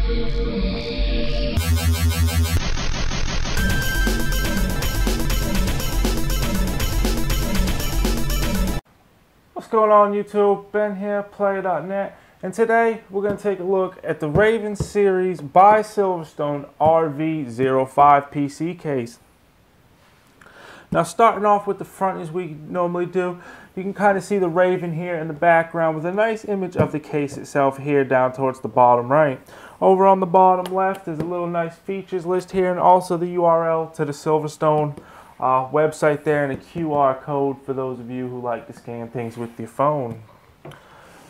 What's going on YouTube? Ben here, Player.net, and today we're going to take a look at the Raven series by SilverStone RV05 PC case. Now starting off with the front as we normally do, you can kind of see the Raven here in the background with a nice image of the case itself here down towards the bottom right. Over on the bottom left there's a little nice features list here and also the URL to the SilverStone website there and a QR code for those of you who like to scan things with your phone.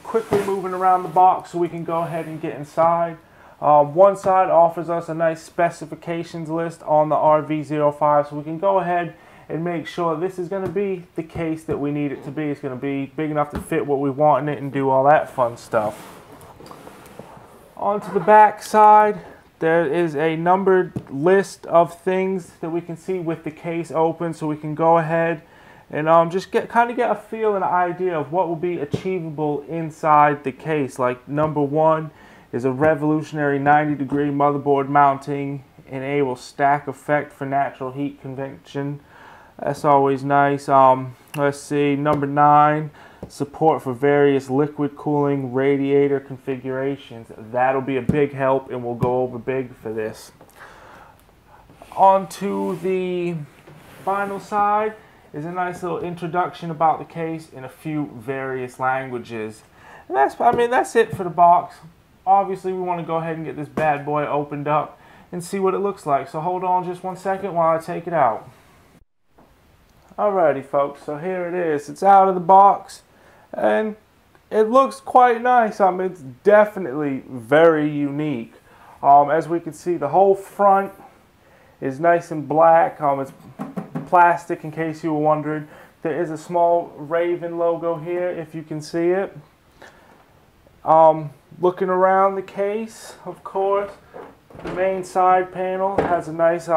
Quickly moving around the box so we can go ahead and get inside. One side offers us a nice specifications list on the RV05 so we can go ahead and make sure this is going to be the case that we need it to be. It's going to be big enough to fit what we want in it and do all that fun stuff. Onto the back side, there is a numbered list of things that we can see with the case open, so we can go ahead and just kind of get a feel and an idea of what will be achievable inside the case. Like number one is a revolutionary 90-degree motherboard mounting, enable stack effect for natural heat convection. That's always nice. Let's see, number 9, support for various liquid cooling radiator configurations. That'll be a big help and we'll go over big for this. Onto the final side is a nice little introduction about the case in a few various languages. And that's it for the box. Obviously we want to go ahead and get this bad boy opened up and see what it looks like. So hold on just one second while I take it out. Alrighty folks, so here it is. It's out of the box and it looks quite nice. It's definitely very unique. As we can see, the whole front is nice and black. It's plastic in case you were wondering. There is a small Raven logo here if you can see it. Looking around the case, of course, the main side panel has a nice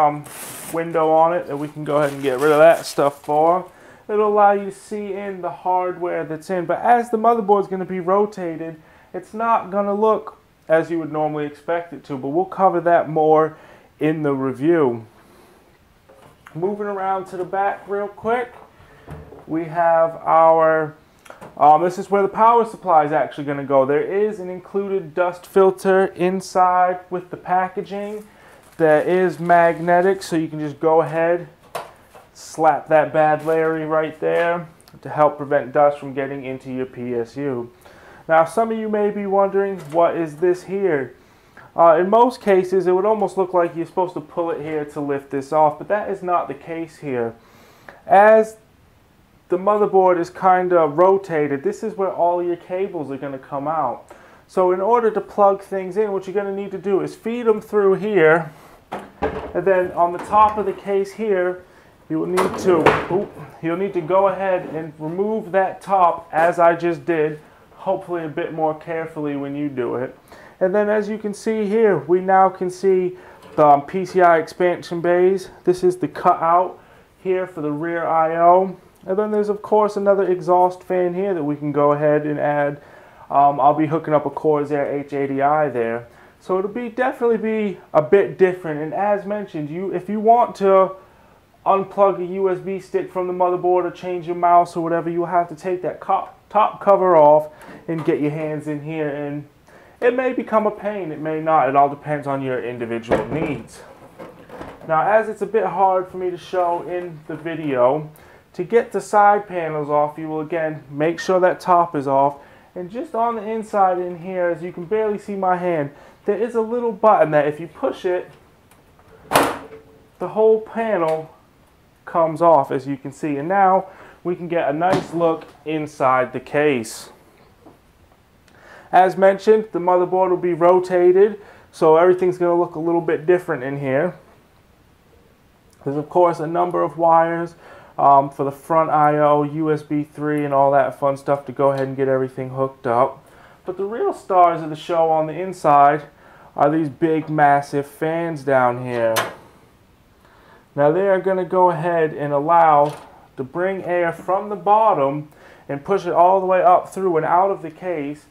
window on it that we can go ahead and get rid of that stuff for. It'll allow you to see in the hardware that's in, but as the motherboard is going to be rotated, it's not going to look as you would normally expect it to, but we'll cover that more in the review. Moving around to the back real quick, we have our this is where the power supply is actually going to go. There is an included dust filter inside with the packaging that is magnetic, so you can just go ahead, slap that bad Larry right there to help prevent dust from getting into your PSU. Now some of you may be wondering, what is this here? In most cases it would almost look like you're supposed to pull it here to lift this off, but that is not the case here. As the motherboard is kind of rotated, this is where all your cables are going to come out. So in order to plug things in, what you're going to need to do is feed them through here, and then on the top of the case here, you'll need to go ahead and remove that top as I just did, hopefully a bit more carefully when you do it. And then as you can see here, we now can see the PCI expansion bays. This is the cutout here for the rear I/O. And then there's of course another exhaust fan here that we can go ahead and add. I'll be hooking up a Corsair H80i there. So it'll definitely be a bit different. And as mentioned, if you want to unplug a USB stick from the motherboard or change your mouse or whatever, you'll have to take that top cover off and get your hands in here. And it may become a pain, it may not. It all depends on your individual needs. Now as it's a bit hard for me to show in the video, to get the side panels off, you will again make sure that top is off, and just on the inside in here, as you can barely see my hand, there is a little button that if you push it, the whole panel comes off, as you can see. And now we can get a nice look inside the case. As mentioned, the motherboard will be rotated, so everything's going to look a little bit different in here. There's of course a number of wires for the front I/O, USB 3 and all that fun stuff to go ahead and get everything hooked up. But the real stars of the show on the inside are these big massive fans down here. Now they are going to go ahead and allow to bring air from the bottom and push it all the way up through and out of the case,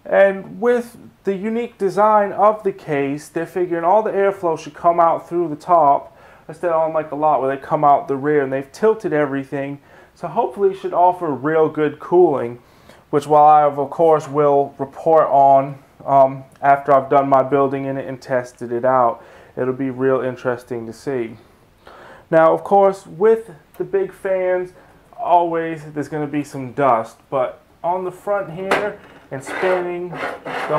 And with the unique design of the case, they're figuring all the airflow should come out through the top instead of on like a lot where they come out the rear, and they've tilted everything. So hopefully it should offer real good cooling, which while I of course will report on after I've done my building in it and tested it out. It'll be real interesting to see. Now of course with the big fans, always there's going to be some dust, but on the front here and spanning the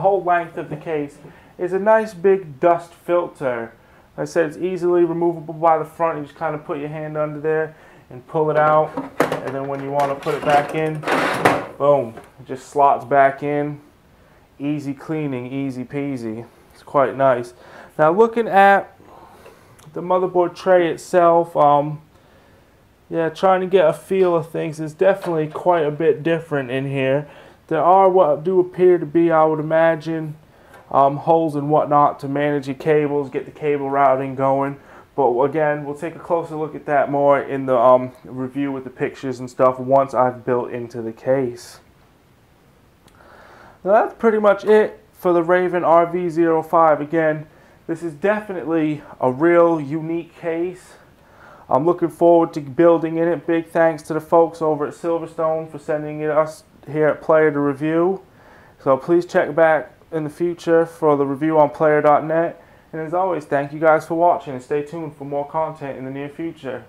whole length of the case is a nice big dust filter. Like I said, it's easily removable by the front. You just kind of put your hand under there and pull it out, and then when you want to put it back in, boom, it just slots back in. Easy cleaning, easy peasy. It's quite nice. Now looking at the motherboard tray itself, yeah, trying to get a feel of things, is definitely quite a bit different in here. There are what do appear to be, I would imagine, holes and whatnot to manage your cables, get the cable routing going. But again, we'll take a closer look at that more in the review with the pictures and stuff once I've built into the case. Now that's pretty much it for the Raven RV05. Again, this is definitely a real unique case. I'm looking forward to building in it. Big thanks to the folks over at SilverStone for sending it us here at Player to review. So please check back in the future for the review on player.net. And as always, thank you guys for watching, and stay tuned for more content in the near future.